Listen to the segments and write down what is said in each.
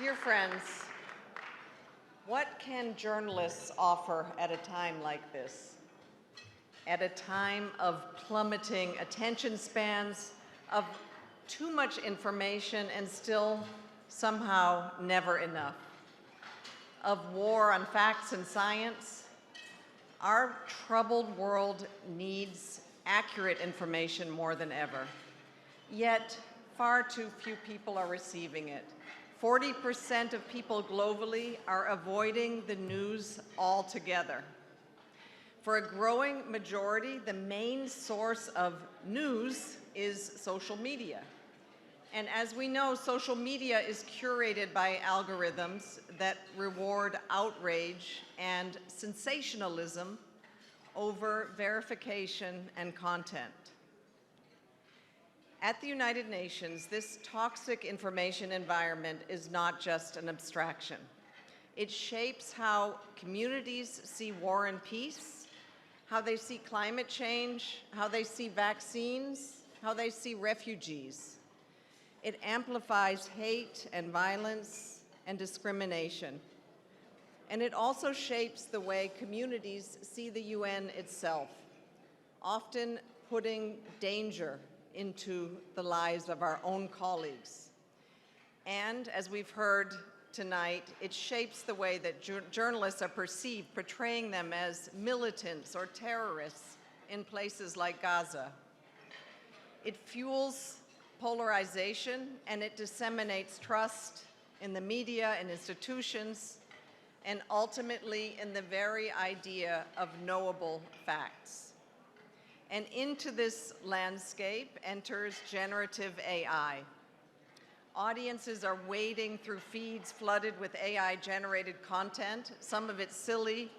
Dear friends, what can journalists offer at a time like this? At a time of plummeting attention spans, of too much information and still somehow never enough, of war on facts and science, our troubled world needs accurate information more than ever. Yet, far too few people are receiving it. 40% of people globally are avoiding the news altogether. For a growing majority, the main source of news is social media. And as we know, social media is curated by algorithms that reward outrage and sensationalism over verification and content. At the United Nations, this toxic information environment is not just an abstraction. It shapes how communities see war and peace, how they see climate change, how they see vaccines, how they see refugees. It amplifies hate and violence and discrimination. And it also shapes the way communities see the UN itself, often putting danger into the lives of our own colleagues. And as we've heard tonight, it shapes the way that journalists are perceived, portraying them as militants or terrorists in places like Gaza. It fuels polarization and it disseminates trust in the media and institutions, and ultimately in the very idea of knowable facts. And into this landscape enters generative AI. Audiences are wading through feeds flooded with AI-generated content, some of it silly,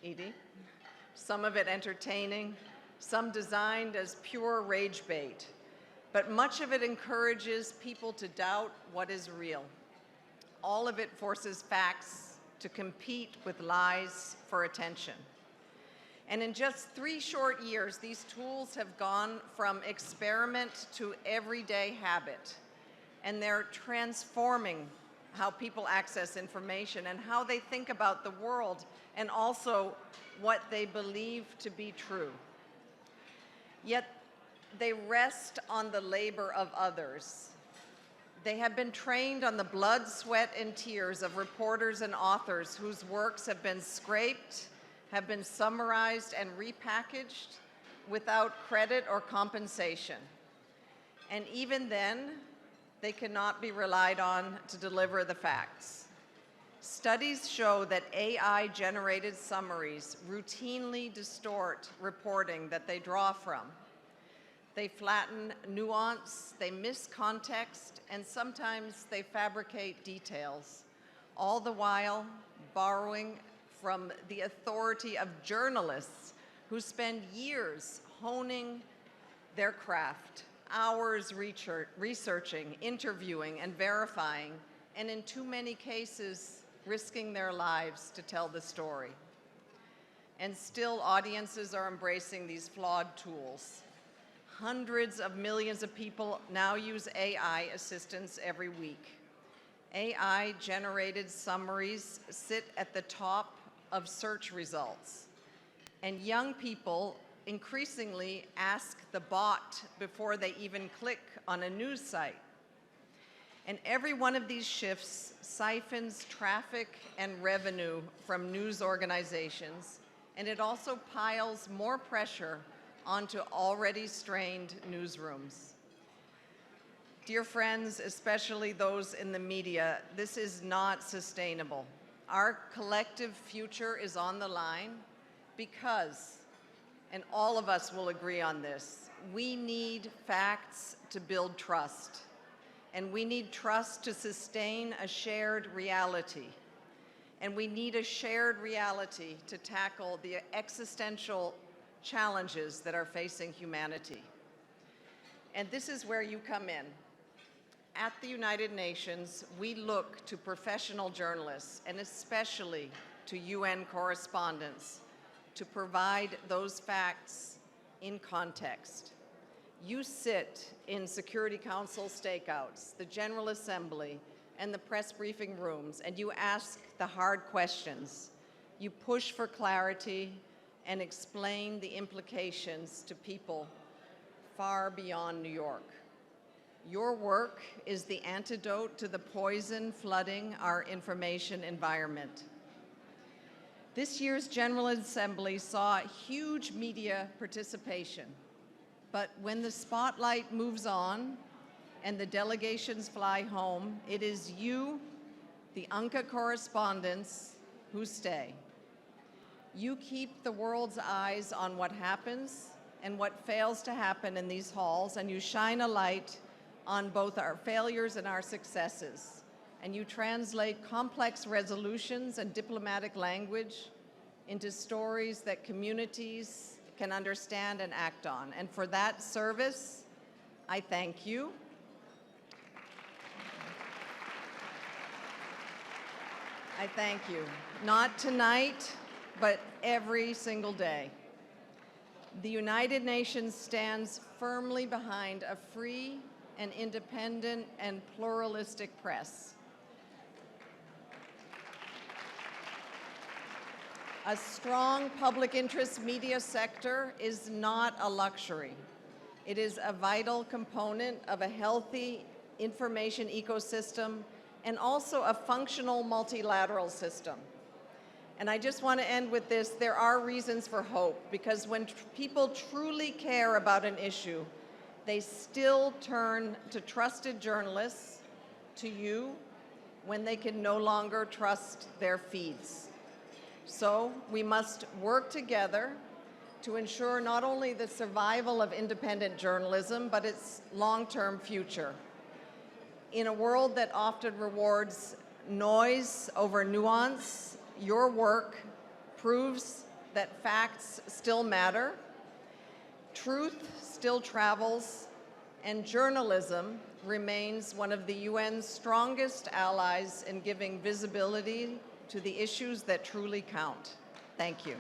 Edie, some of it entertaining, some designed as pure rage bait. But much of it encourages people to doubt what is real. All of it forces facts to compete with lies for attention. And in just 3 short years, these tools have gone from experiment to everyday habit. And they're transforming how people access information and how they think about the world, and also what they believe to be true. Yet they rest on the labor of others. They have been trained on the blood, sweat, and tears of reporters and authors whose works have been scraped, have been summarized and repackaged without credit or compensation. And even then, they cannot be relied on to deliver the facts. Studies show that AI-generated summaries routinely distort reporting that they draw from. They flatten nuance, they miss context, and sometimes they fabricate details, all the while borrowing from the authority of journalists who spend years honing their craft, hours researching, interviewing, and verifying, and in too many cases, risking their lives to tell the story. And still, audiences are embracing these flawed tools. Hundreds of millions of people now use AI assistants every week. AI-generated summaries sit at the top of search results. And young people increasingly ask the bot before they even click on a news site. And every one of these shifts siphons traffic and revenue from news organizations, and it also piles more pressure onto already strained newsrooms. Dear friends, especially those in the media, this is not sustainable. Our collective future is on the line because, and all of us will agree on this, we need facts to build trust. And we need trust to sustain a shared reality. And we need a shared reality to tackle the existential challenges that are facing humanity. And this is where you come in. At the United Nations, we look to professional journalists, and especially to UN correspondents, to provide those facts in context. You sit in Security Council stakeouts, the General Assembly, and the press briefing rooms, and you ask the hard questions. You push for clarity and explain the implications to people far beyond New York. Your work is the antidote to the poison flooding our information environment. This year's General Assembly saw huge media participation, but when the spotlight moves on and the delegations fly home, it is you, the UNCA correspondents, who stay. You keep the world's eyes on what happens and what fails to happen in these halls, and you shine a light on both our failures and our successes. And you translate complex resolutions and diplomatic language into stories that communities can understand and act on. And for that service, I thank you. I thank you. Not tonight, but every single day. The United Nations stands firmly behind a free and independent and pluralistic press. A strong public interest media sector is not a luxury. It is a vital component of a healthy information ecosystem and also a functional multilateral system. And I just want to end with this. There are reasons for hope, because when people truly care about an issue, they still turn to trusted journalists, to you, when they can no longer trust their feeds. So we must work together to ensure not only the survival of independent journalism, but its long-term future. In a world that often rewards noise over nuance, your work proves that facts still matter, truth still travels, and journalism remains one of the UN's strongest allies in giving visibility to the issues that truly count. Thank you.